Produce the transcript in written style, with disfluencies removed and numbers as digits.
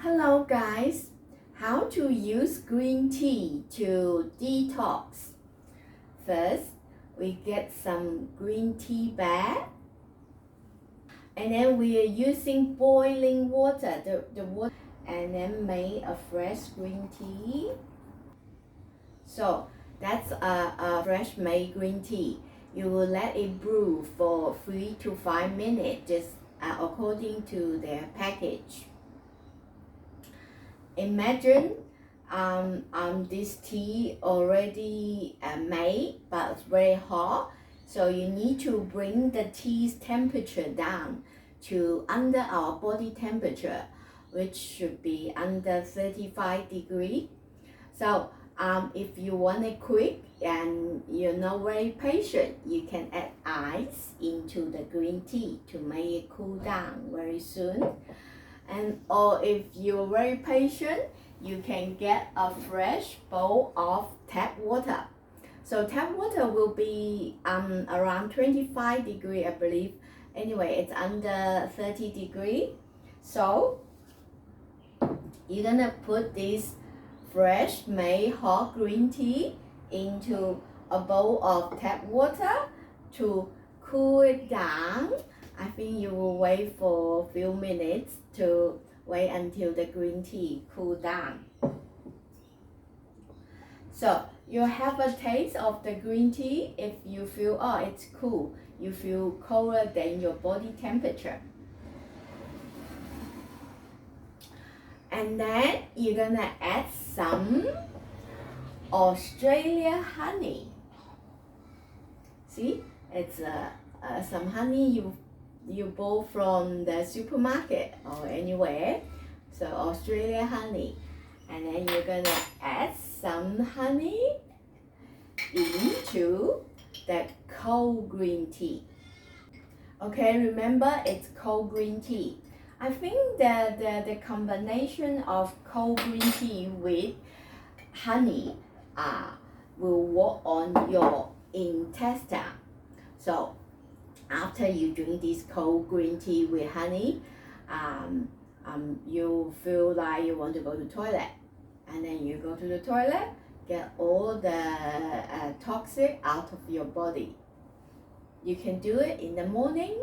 Hello guys, how to use green tea to detox. First, we get some green tea bag and then we are using boiling water, the water, and then make a fresh green tea. So that's a fresh made green tea. You will let it brew for 3 to 5 minutes just according to their package. Imagine this tea already made, but it's very hot, so you need to bring the tea's temperature down to under our body temperature, which should be under 35 degrees. So if you want it quick and you're not very patient, you can add ice into the green tea to make it cool down very soon. Or if you're very patient, you can get a fresh bowl of tap water. So tap water will be around 25 degrees, I believe. Anyway, it's under 30 degrees. So you're gonna put this fresh made hot green tea into a bowl of tap water to cool it down. I think you will wait for a few minutes to wait until the green tea cool down. So you have a taste of the green tea. If you feel, oh, it's cool, you feel colder than your body temperature. And then you're gonna add some Australia honey. See, it's some honey you bought from the supermarket or anywhere. So Australia honey, and then you're gonna add some honey into the cold green tea. Okay, remember it's cold green tea. I think that the combination of cold green tea with honey will work on your intestine. So after you drink this cold green tea with honey, you feel like you want to go to the toilet, and then you go to the toilet, get all the toxic out of your body. You can do it in the morning,